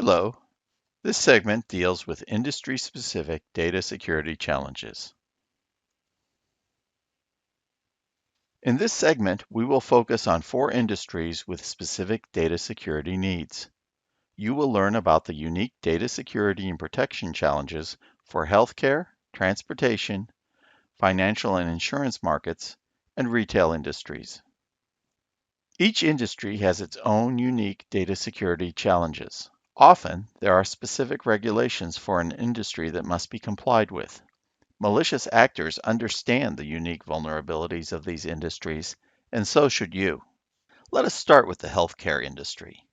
Hello, this segment deals with industry-specific data security challenges. In this segment, we will focus on 4 industries with specific data security needs. You will learn about the unique data security and protection challenges for healthcare, transportation, financial and insurance markets, and retail industries. Each industry has its own unique data security challenges. Often, there are specific regulations for an industry that must be complied with. Malicious actors understand the unique vulnerabilities of these industries, and so should you. Let us start with the healthcare industry.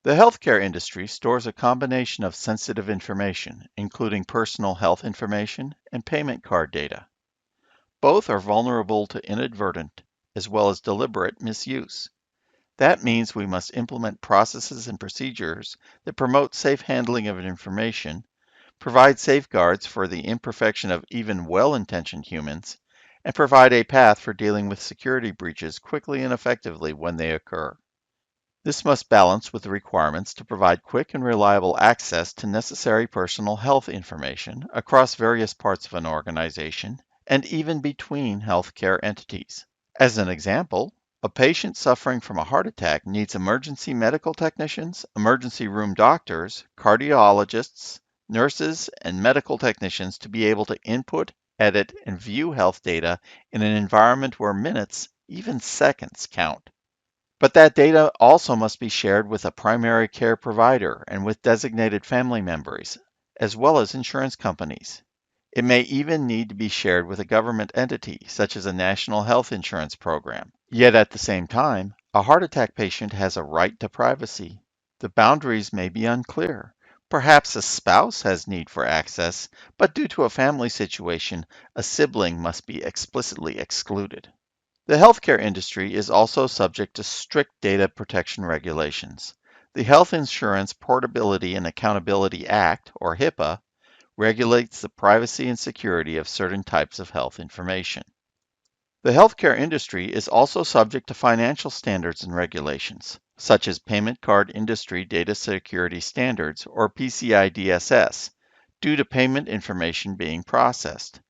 The healthcare industry stores a combination of sensitive information, including personal health information and payment card data. Both are vulnerable to inadvertent as well as deliberate misuse. That means we must implement processes and procedures that promote safe handling of information, provide safeguards for the imperfection of even well-intentioned humans, and provide a path for dealing with security breaches quickly and effectively when they occur. This must balance with the requirements to provide quick and reliable access to necessary personal health information across various parts of an organization and even between healthcare entities. As an example, a patient suffering from a heart attack needs emergency medical technicians, emergency room doctors, cardiologists, nurses, and medical technicians to be able to input, edit, and view health data in an environment where minutes, even seconds, count. But that data also must be shared with a primary care provider and with designated family members, as well as insurance companies. It may even need to be shared with a government entity, such as a national health insurance program. Yet at the same time, a heart attack patient has a right to privacy. The boundaries may be unclear. Perhaps a spouse has need for access, but due to a family situation, a sibling must be explicitly excluded. The healthcare industry is also subject to strict data protection regulations. The Health Insurance Portability and Accountability Act, or HIPAA, regulates the privacy and security of certain types of health information. The healthcare industry is also subject to financial standards and regulations, such as Payment Card Industry Data Security Standards, or PCI DSS, due to payment information being processed.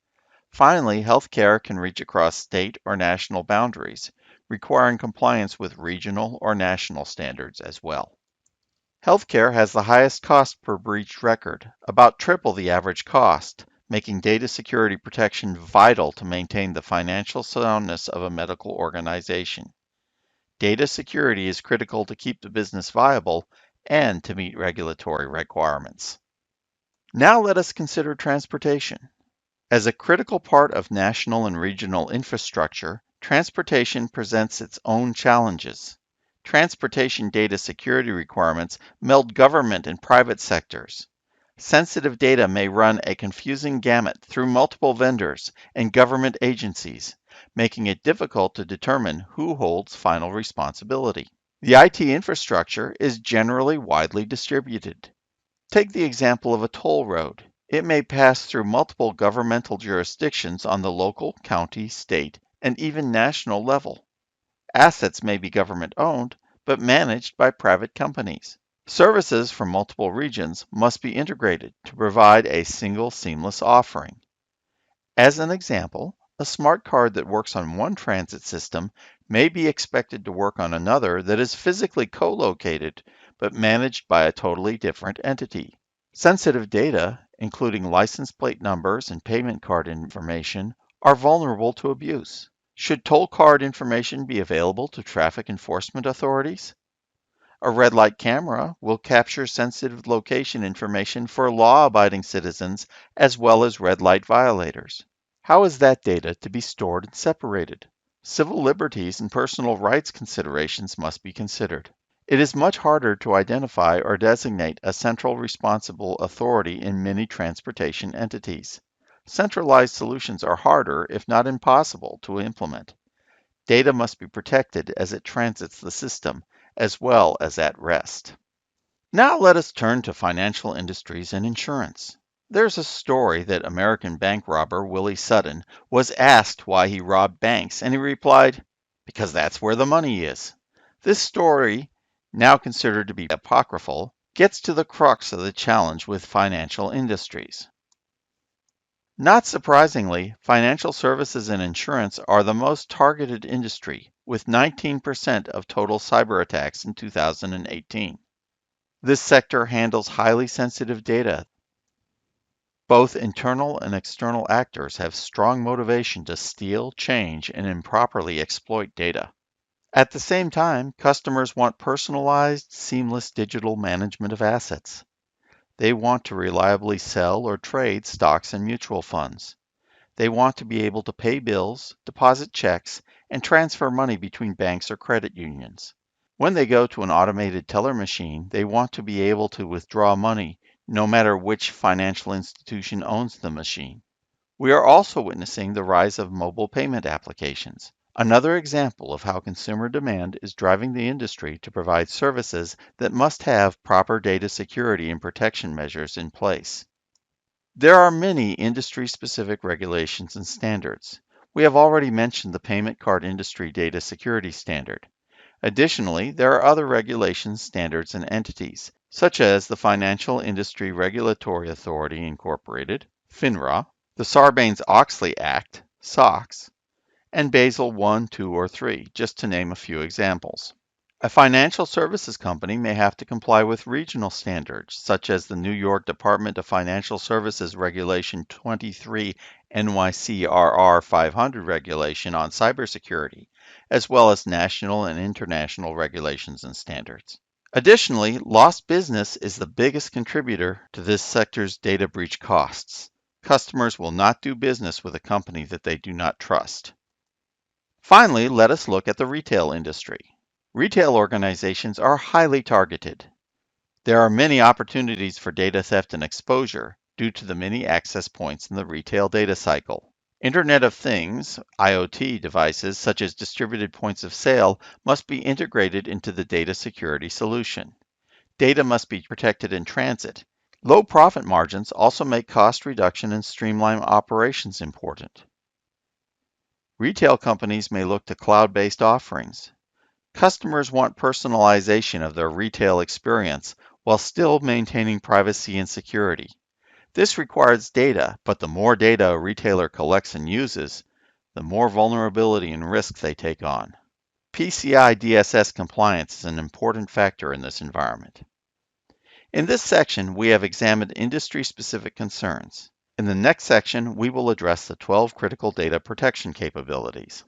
Finally, healthcare can reach across state or national boundaries, requiring compliance with regional or national standards as well. Healthcare has the highest cost per breach record, about triple the average cost, making data security protection vital to maintain the financial soundness of a medical organization. Data security is critical to keep the business viable and to meet regulatory requirements. Now let us consider transportation. As a critical part of national and regional infrastructure, transportation presents its own challenges. Transportation data security requirements meld government and private sectors. Sensitive data may run a confusing gamut through multiple vendors and government agencies, making it difficult to determine who holds final responsibility. The IT infrastructure is generally widely distributed. Take the example of a toll road. It may pass through multiple governmental jurisdictions on the local, county, state, and even national level. Assets may be government-owned, but managed by private companies. Services from multiple regions must be integrated to provide a single seamless offering. As an example, a smart card that works on one transit system may be expected to work on another that is physically co-located, but managed by a totally different entity. Sensitive data, including license plate numbers and payment card information, are vulnerable to abuse. Should toll card information be available to traffic enforcement authorities? A red light camera will capture sensitive location information for law-abiding citizens as well as red light violators. How is that data to be stored and separated? Civil liberties and personal rights considerations must be considered. It is much harder to identify or designate a central responsible authority in many transportation entities. Centralized solutions are harder, if not impossible, to implement. Data must be protected as it transits the system, as well as at rest. Now let us turn to financial industries and insurance. There's a story that American bank robber Willie Sutton was asked why he robbed banks, and he replied, "Because that's where the money is." This story, now considered to be apocryphal, gets to the crux of the challenge with financial industries. Not surprisingly, financial services and insurance are the most targeted industry, with 19% of total cyber attacks in 2018. This sector handles highly sensitive data. Both internal and external actors have strong motivation to steal, change, and improperly exploit data. At the same time, customers want personalized, seamless digital management of assets. They want to reliably sell or trade stocks and mutual funds. They want to be able to pay bills, deposit checks, and transfer money between banks or credit unions. When they go to an automated teller machine, they want to be able to withdraw money no matter which financial institution owns the machine. We are also witnessing the rise of mobile payment applications, another example of how consumer demand is driving the industry to provide services that must have proper data security and protection measures in place. There are many industry-specific regulations and standards. We have already mentioned the payment card industry data security standard. Additionally, there are other regulations, standards, and entities, such as the Financial Industry Regulatory Authority Incorporated, FINRA, the Sarbanes-Oxley Act, SOX, and Basel I, II, or III, just to name a few examples. A financial services company may have to comply with regional standards, such as the New York Department of Financial Services Regulation 23 NYCRR 500 regulation on cybersecurity, as well as national and international regulations and standards. Additionally, lost business is the biggest contributor to this sector's data breach costs. Customers will not do business with a company that they do not trust. Finally, let us look at the retail industry. Retail organizations are highly targeted. There are many opportunities for data theft and exposure due to the many access points in the retail data cycle. Internet of Things, IoT devices such as distributed points of sale must be integrated into the data security solution. Data must be protected in transit. Low profit margins also make cost reduction and streamline operations important. Retail companies may look to cloud-based offerings. Customers want personalization of their retail experience while still maintaining privacy and security. This requires data, but the more data a retailer collects and uses, the more vulnerability and risk they take on. PCI DSS compliance is an important factor in this environment. In this section, we have examined industry-specific concerns. In the next section, we will address the 12 critical data protection capabilities.